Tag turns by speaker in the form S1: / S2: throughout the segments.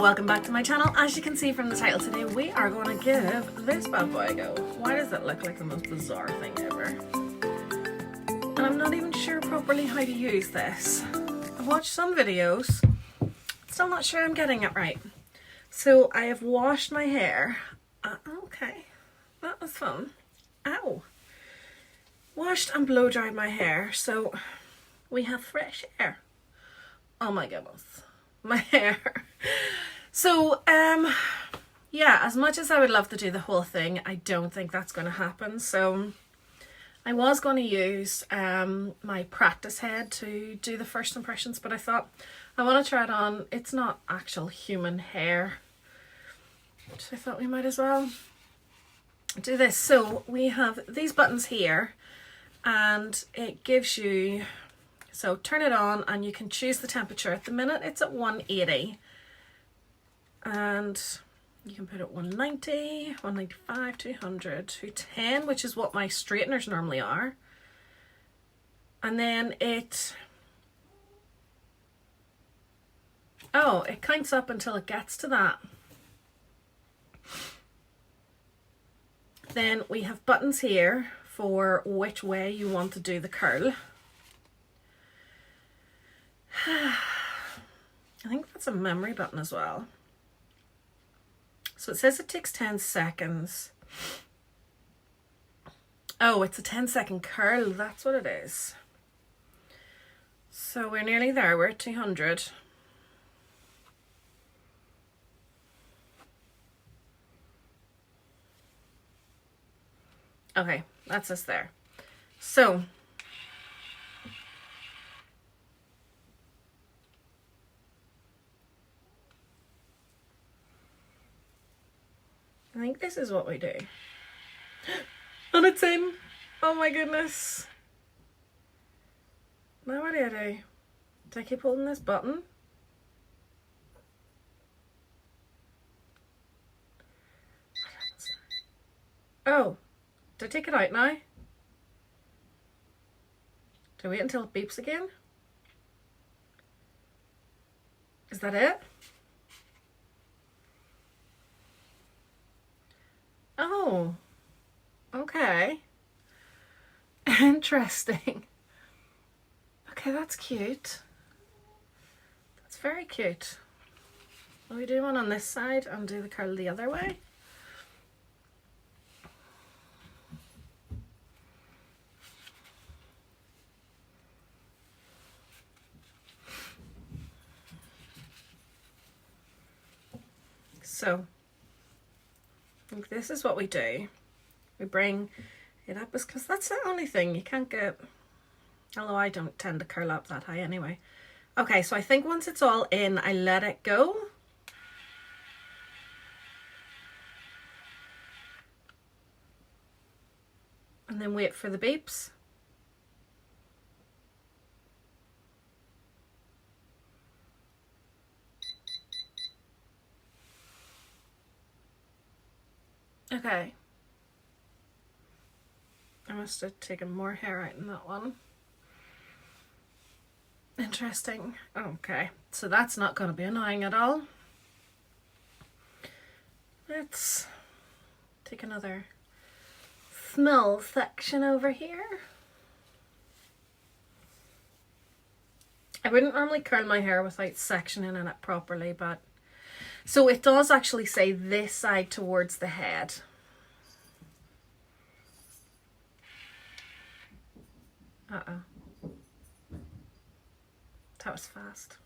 S1: Welcome back to my channel. As you can see from the title today, we are going to give this bad boy a go. Why does it look like the most bizarre thing ever? And I'm not even sure properly how to use this. I've watched some videos, still not sure I'm getting it right. So I have washed my hair. Okay, that was fun. Ow. Washed and blow dried my hair, so we have fresh hair. Oh my goodness, my hair. So yeah, as much as I would love to do the whole thing, I don't think that's going to happen. So I was going to use my practice head to do the first impressions, but I thought I want to try it on. It's not actual human hair, so I thought we might as well do this. So we have these buttons here, and it gives you, so turn it on and you can choose the temperature. At the minute it's at 180, and you can put it 190, 195, 200, 210, which is what my straighteners normally are. And then it counts up until it gets to that. Then we have buttons here for which way you want to do the curl. I think that's a memory button as well. So it says it takes 10 seconds. Oh, it's a 10-second curl. That's what it is. So we're nearly there. We're at 200. Okay, that's us there. So I think this is what we do. And it's in. Oh my goodness. Now what do I do? Do I keep holding this button? Oh, do I take it out now? Do I wait until it beeps again? Is that it? Oh, okay. Interesting. Okay, that's cute. That's very cute. Will we do one on this side and do the curl the other way? So this is what we do. We bring it up, because that's the only thing you can't get, although I don't tend to curl up that high anyway. Okay, so I think once it's all in, I let it go. And then wait for the beeps. Okay. I must have taken more hair out in that one. Interesting. Okay, so that's not going to be annoying at all. Let's take another small section over here. I wouldn't normally curl my hair without sectioning it properly, but so it does actually say this side towards the head. That was fast.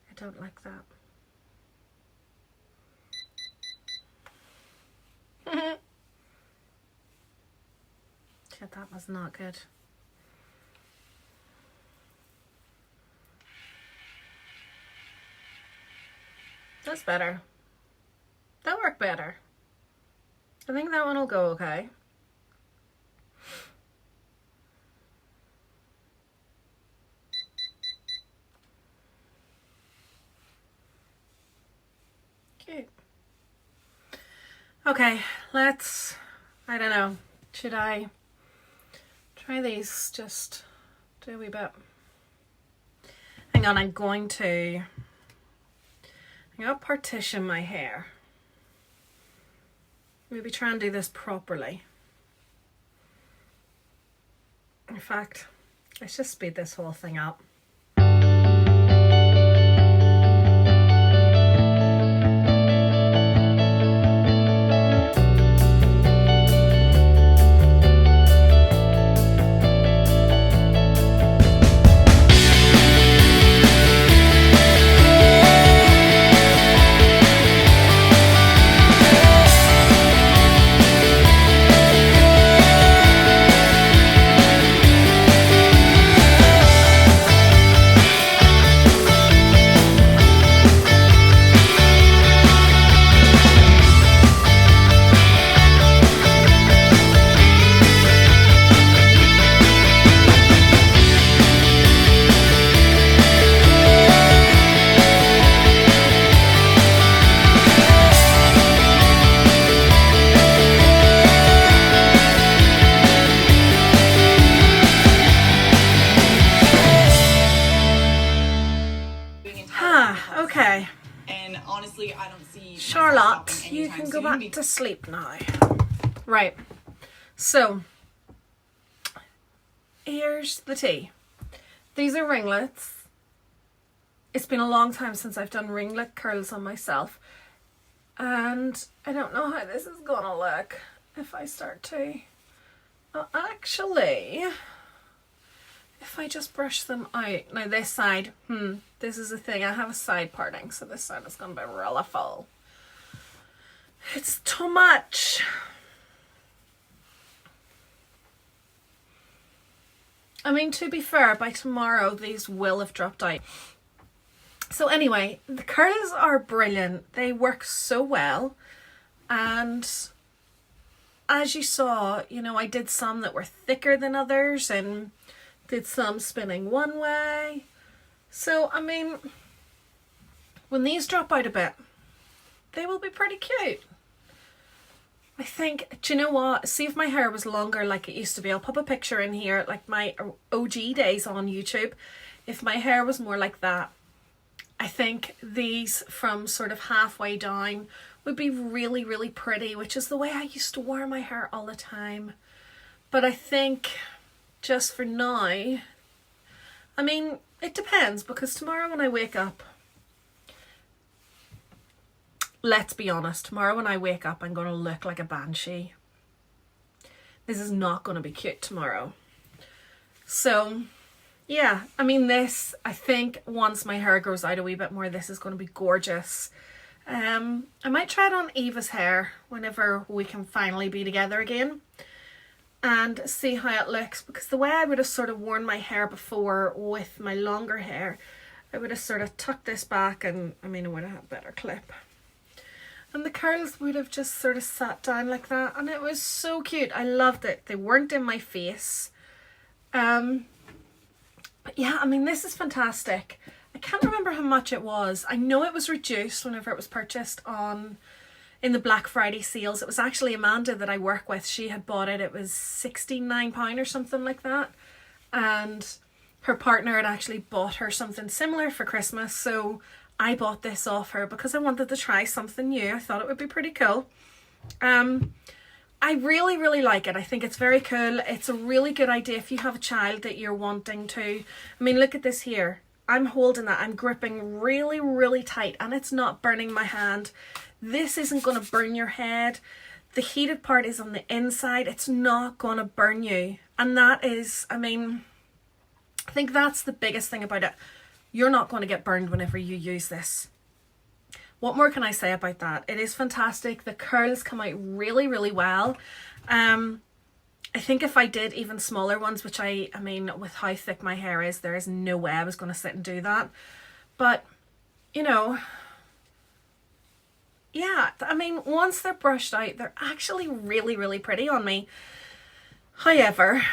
S1: I don't like that. Shit, that was not good. That's better. That worked better. I think that one will go okay. Cute. Okay, let's, I don't know, should I try these? Just do a wee bit. Hang on, I'm going to I'm gonna partition my hair. Maybe try and do this properly. In fact, let's just speed this whole thing up. Okay.
S2: And honestly, I don't see
S1: Charlotte, you can go back to sleep now. Right. So, here's the tea. These are ringlets. It's been a long time since I've done ringlet curls on myself. And I don't know how this is gonna look if I start to... Well, actually, if I just brush them out. Now this side, this is the thing. I have a side parting, so this side is going to be really full. It's too much. I mean, to be fair, by tomorrow these will have dropped out. So anyway, the curls are brilliant. They work so well. And as you saw, you know, I did some that were thicker than others and did some spinning one way. So, I mean, when these drop out a bit, they will be pretty cute. I think, do you know what? See if my hair was longer like it used to be. I'll pop a picture in here, like my OG days on YouTube. If my hair was more like that, I think these from sort of halfway down would be really, really pretty, which is the way I used to wear my hair all the time. But I think just for now, I mean, it depends, because tomorrow when I wake up, let's be honest, tomorrow when I wake up, I'm going to look like a banshee. This is not going to be cute tomorrow. So, yeah, I mean, this, I think once my hair grows out a wee bit more, this is going to be gorgeous. I might try it on Eva's hair whenever we can finally be together again and see how it looks, because the way I would have sort of worn my hair before with my longer hair, I would have sort of tucked this back and, I mean, I would have had a better clip. And the curls would have just sort of sat down like that, and it was so cute. I loved it. They weren't in my face. But yeah, I mean, this is fantastic. I can't remember how much it was. I know it was reduced whenever it was purchased in the Black Friday sales. It was actually Amanda that I work with. She had bought it. It was £69 or something like that. And her partner had actually bought her something similar for Christmas. So I bought this off her because I wanted to try something new. I thought it would be pretty cool. I really, really like it. I think it's very cool. It's a really good idea if you have a child that you're wanting to. I mean, look at this here. I'm holding that. I'm gripping really, really tight, and it's not burning my hand. This isn't going to burn your head. The heated part is on the inside. It's not going to burn you. And that is, I mean, I think that's the biggest thing about it. You're not going to get burned whenever you use this. What more can I say about that? It is fantastic. The curls come out really, really well. I think if I did even smaller ones, which I mean, with how thick my hair is, there is no way I was going to sit and do that. But, you know, yeah, I mean, once they're brushed out, they're actually really, really pretty on me. However,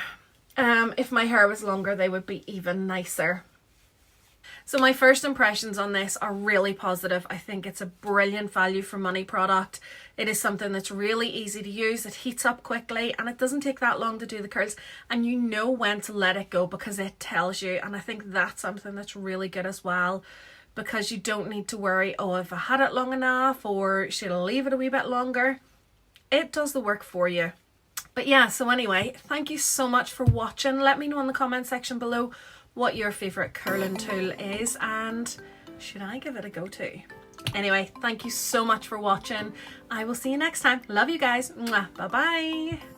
S1: if my hair was longer, they would be even nicer. So my first impressions on this are really positive. I think it's a brilliant value for money product. It is something that's really easy to use. It heats up quickly and it doesn't take that long to do the curls. And you know when to let it go because it tells you. And I think that's something that's really good as well. because you don't need to worry, oh, if I had it long enough, or should I leave it a wee bit longer? It does the work for you. But yeah, so anyway, thank you so much for watching. Let me know in the comment section below what your favourite curling tool is, and should I give it a go too? Anyway, thank you so much for watching. I will see you next time. Love you guys. Mwah. Bye bye.